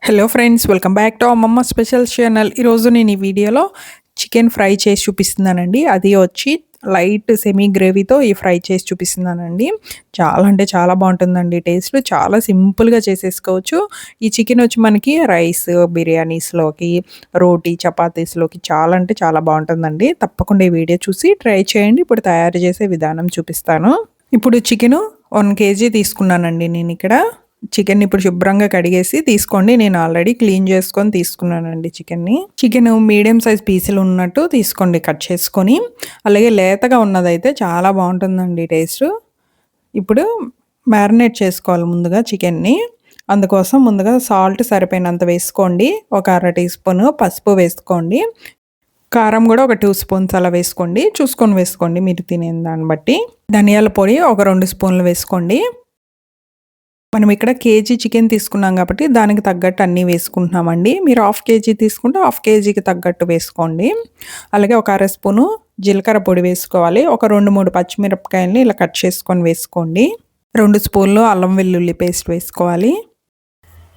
Hello friends, welcome back to అమ్మమ్మ special channel. ఈరోజు నేను ఈ వీడియోలో చికెన్ ఫ్రై చేసి చూపిస్తున్నానండి. అది వచ్చి లైట్ సెమీ గ్రేవీతో ఈ ఫ్రై చేసి చూపిస్తున్నానండి. చాలా అంటే చాలా బాగుంటుందండి. టేస్ట్ చాలా సింపుల్గా చేసేసుకోవచ్చు. ఈ చికెన్ వచ్చి మనకి రైస్, బిర్యానీస్లోకి, రోటీ, చపాతీస్లోకి చాలా అంటే చాలా బాగుంటుందండి. తప్పకుండా ఈ వీడియో చూసి ట్రై చేయండి. ఇప్పుడు తయారు చేసే విధానం చూపిస్తాను. ఇప్పుడు చికెను 1 కేజీ తీసుకున్నానండి నేను ఇక్కడ. చికెన్ ఇప్పుడు శుభ్రంగా కడిగేసి తీసుకోండి. నేను ఆల్రెడీ క్లీన్ చేసుకొని తీసుకున్నానండి చికెన్ని. చికెన్ మీడియం సైజ్ పీసులు ఉన్నట్టు తీసుకోండి కట్ చేసుకొని. అలాగే లేతగా ఉన్నదైతే చాలా బాగుంటుందండి టేస్ట్. ఇప్పుడు మ్యారినేట్ చేసుకోవాలి ముందుగా చికెన్ని. అందుకోసం ముందుగా సాల్ట్ సరిపోయినంత వేసుకోండి. ఒక అర టీ స్పూన్ పసుపు వేసుకోండి. కారం కూడా ఒక 2 స్పూన్స్ అలా వేసుకోండి. చూసుకొని వేసుకోండి మీరు తినే దాన్ని బట్టి. ధనియాల పొడి ఒక 2 స్పూన్లు వేసుకోండి. మనం ఇక్కడ కేజీ చికెన్ తీసుకున్నాం కాబట్టి దానికి తగ్గట్టు అన్నీ వేసుకుంటున్నామండి. మీరు హాఫ్ కేజీ తీసుకుంటే హాఫ్ కేజీకి తగ్గట్టు వేసుకోండి. అలాగే ఒక అర స్పూను జీలకర్ర పొడి వేసుకోవాలి. ఒక 2-3 పచ్చిమిరపకాయలని ఇలా కట్ చేసుకొని వేసుకోండి. 2 స్పూన్లు అల్లం వెల్లుల్లి పేస్ట్ వేసుకోవాలి.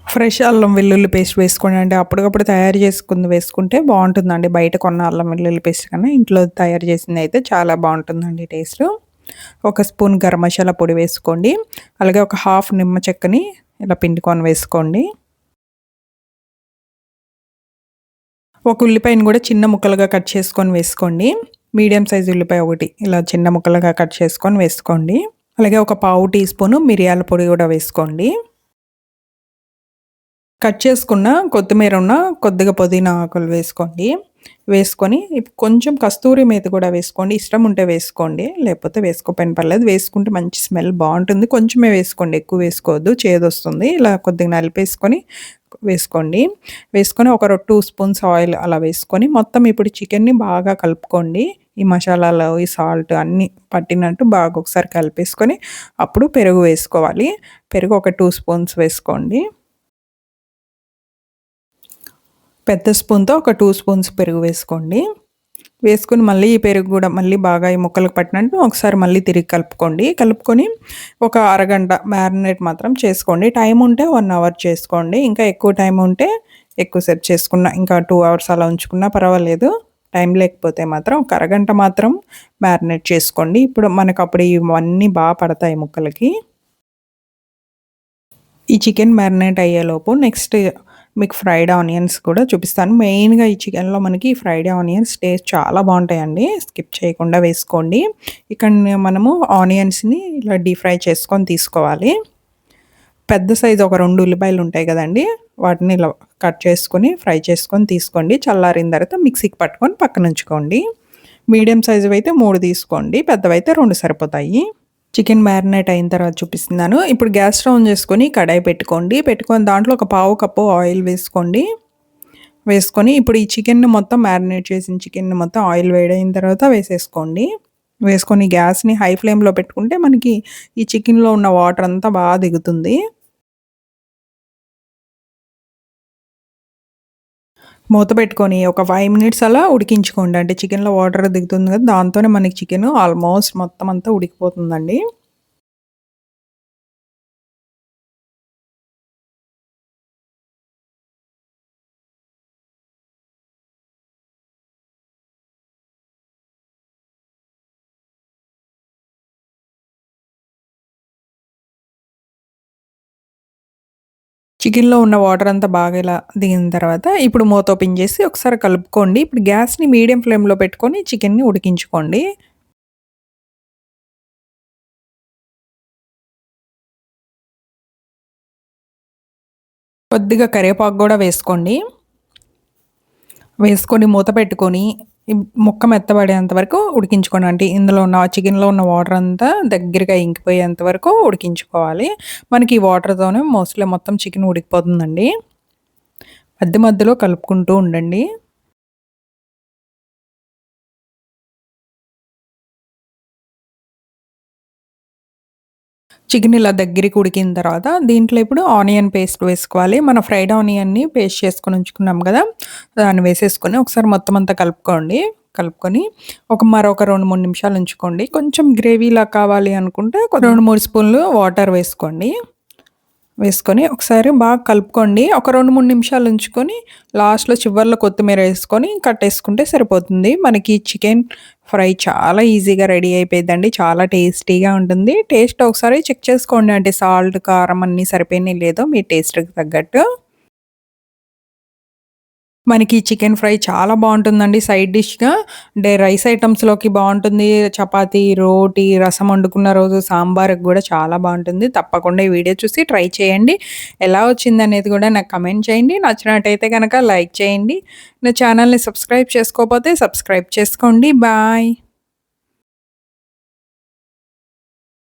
ఫ్రెష్ అల్లం వెల్లుల్లి పేస్ట్ వేసుకోండి. అంటే అప్పటికప్పుడు తయారు చేసుకుంది వేసుకుంటే బాగుంటుందండి. బయట కొన్న అల్లం వెల్లుల్లి పేస్ట్ కన్నా ఇంట్లో తయారు చేసింది అయితే చాలా బాగుంటుందండి టేస్ట్. ఒక స్పూన్ గరం మసాలా పొడి వేసుకోండి. అలాగే ఒక హాఫ్ నిమ్మ చెక్కని ఇలా పిండుకొని వేసుకోండి. ఒక ఉల్లిపాయను కూడా చిన్న ముక్కలుగా కట్ చేసుకొని వేసుకోండి. మీడియం సైజ్ ఉల్లిపాయ ఒకటి ఇలా చిన్న ముక్కలుగా కట్ చేసుకొని వేసుకోండి. అలాగే ఒక పావు టీ స్పూను మిరియాల పొడి కూడా వేసుకోండి. కట్ చేసుకున్న కొత్తిమీర ఉన్న కొద్దిగా పుదీనా ఆకులు వేసుకోండి. వేసుకొని కొంచెం కస్తూరి మేతి కూడా వేసుకోండి. ఇష్టం ఉంటే వేసుకోండి, లేకపోతే వేసుకోకపోయిన పర్లేదు. వేసుకుంటే మంచి స్మెల్ బాగుంటుంది. కొంచెమే వేసుకోండి, ఎక్కువ వేసుకోవద్దు, చేదొస్తుంది. ఇలా కొద్దిగా నలిపేసుకొని వేసుకోండి. వేసుకొని ఒక 2 స్పూన్స్ ఆయిల్ అలా వేసుకొని మొత్తం ఇప్పుడు చికెన్ని బాగా కలుపుకోండి. ఈ మసాలాలు, ఈ సాల్ట్ అన్నీ పట్టినట్టు బాగా ఒకసారి కలిపేసుకొని అప్పుడు పెరుగు వేసుకోవాలి. పెరుగు ఒక 2 స్పూన్స్ వేసుకోండి. పెద్ద స్పూన్తో ఒక 2 స్పూన్స్ పెరుగు వేసుకోండి. వేసుకొని మళ్ళీ ఈ పెరుగు కూడా మళ్ళీ బాగా ఈ ముక్కలకు పట్టినట్టు ఒకసారి మళ్ళీ తిరిగి కలుపుకోండి. కలుపుకొని ఒక అరగంట మ్యారినేట్ మాత్రం చేసుకోండి. టైం ఉంటే 1 అవర్ చేసుకోండి. ఇంకా ఎక్కువ టైం ఉంటే ఎక్కువసేపు చేసుకున్న ఇంకా 2 అవర్స్ అలా ఉంచుకున్నా పర్వాలేదు. టైం లేకపోతే మాత్రం ఒక అరగంట మాత్రం మ్యారినేట్ చేసుకోండి. ఇప్పుడు మనకు అప్పుడు ఇవన్నీ బాగా పడతాయి ముక్కలకి. ఈ చికెన్ మ్యారినేట్ అయ్యేలోపు నెక్స్ట్ మీకు ఫ్రైడ్ ఆనియన్స్ కూడా చూపిస్తాను. మెయిన్‌గా ఈ చికెన్‌లో మనకి ఫ్రైడ్ ఆనియన్స్ టేస్ట్ చాలా బాగుంటాయండి. స్కిప్ చేయకుండా వేసుకోండి. ఇక్కడ మనము ఆనియన్స్‌ని ఇలా డీప్ ఫ్రై చేసుకొని తీసుకోవాలి. పెద్ద సైజు ఒక 2 ఉల్లిపాయలు ఉంటాయి కదండీ! వాటిని ఇలా కట్ చేసుకొని ఫ్రై చేసుకొని తీసుకోండి. చల్లారిన తర్వాత మిక్సీకి పట్టుకొని పక్కన ఉంచుకోండి. మీడియం సైజువి అయితే 3 తీసుకోండి. పెద్దవైతే 2 సరిపోతాయి. చికెన్ మ్యారినేట్ అయిన తర్వాత చూపిస్తున్నాను. ఇప్పుడు గ్యాస్ స్టవ్ ఆన్ చేసుకొని కడాయి పెట్టుకోండి. పెట్టుకొని దాంట్లో ఒక పావు కప్పు ఆయిల్ వేసుకోండి. వేసుకొని ఇప్పుడు ఈ చికెన్‌ని మొత్తం మ్యారినేట్ చేసిన చికెన్‌ని మొత్తం ఆయిల్ వేడైన తర్వాత వేసేసుకోండి. వేసుకొని గ్యాస్‌ని హై ఫ్లేమ్‌లో పెట్టుకుంటే మనకి ఈ చికెన్‌లో ఉన్న వాటర్ అంతా బాగా దిగుతుంది. మూత పెట్టుకొని ఒక 5 మినిట్స్ అలా ఉడికించుకోండి. అంటే చికెన్‌లో వాటర్ దిగుతుంది కదా! దాంతోనే మనకి చికెను ఆల్మోస్ట్ మొత్తం అంతా ఉడికిపోతుందండి. చికెన్‌లో ఉన్న వాటర్ అంతా బాగా ఇలా దిగిన తర్వాత ఇప్పుడు మూత ఓపెన్ చేసి ఒకసారి కలుపుకోండి. ఇప్పుడు గ్యాస్‌ని మీడియం ఫ్లేమ్‌లో పెట్టుకొని చికెన్‌ని ఉడికించుకోండి. కొద్దిగా కరివేపాకు గూడా వేసుకోండి. వేసుకొని మూత పెట్టుకొని ఈ ముక్క మెత్తబడేంత వరకు ఉడికించుకోండి. అంటే ఇందులో ఉన్న చికెన్‌లో ఉన్న వాటర్ అంతా దగ్గరగా ఇంకిపోయేంత వరకు ఉడికించుకోవాలి. మనకి ఈ వాటర్‌తోనే మోస్ట్‌లీ మొత్తం చికెన్ ఉడికిపోతుందండి. మధ్య మధ్యలో కలుపుకుంటూ ఉండండి. చికెన్ ఇలా దగ్గరికి ఉడికిన తర్వాత దీంట్లో ఇప్పుడు ఆనియన్ పేస్ట్ వేసుకోవాలి. మన ఫ్రైడ్ ఆనియన్‌ని పేస్ట్ చేసుకొని ఉంచుకున్నాం గదా! దాన్ని వేసేసుకొని ఒకసారి మొత్తం అంతా కలుపుకోండి. కలుపుకొని మరొక 2, 3 నిమిషాలు ఉంచుకోండి. కొంచెం గ్రేవీలా కావాలి అనుకుంటే ఒక 2, 3 స్పూన్లు వాటర్ వేసుకోండి. వేసుకొని ఒకసారి బాగా కలుపుకోండి. ఒక 2, 3 నిమిషాలు ఉంచుకొని లాస్ట్‌లో చివర్లో కొత్తిమీర ఏసుకొని కట్టేసుకుంటే సరిపోతుంది. మనకి చికెన్ ఫ్రై చాలా ఈజీగా రెడీ అయిపోయిద్దండి. చాలా టేస్టీగా ఉంటుంది. టేస్ట్ ఒకసారి చెక్ చేసుకోండి. అంటే సాల్ట్, కారం అన్నీ సరిపోయినాయో లేదో మీ టేస్ట్‌కి తగ్గట్టు. మనకి చికెన్ ఫ్రై చాలా బావుంటుందండి సైడ్ డిష్‌గా. అంటే రైస్ ఐటెమ్స్‌లోకి బావుంటుంది. చపాతీ, రోటీ, రసం వండుకున్న రోజు సాంబార్‌కి గూడా చాలా బావుంటుంది. తప్పకుండా ఈ వీడియో చూసి ట్రై చేయండి. ఎలా వచ్చిందనేది గూడా నాకు కమెంట్ చేయండి. నచ్చినట్టయితే గనక లైక్ చేయండి. నా ఛానల్‌ని సబ్స్క్రైబ్ చేసుకోకపోతే సబ్స్క్రైబ్ చేసుకోండి. బాయ్.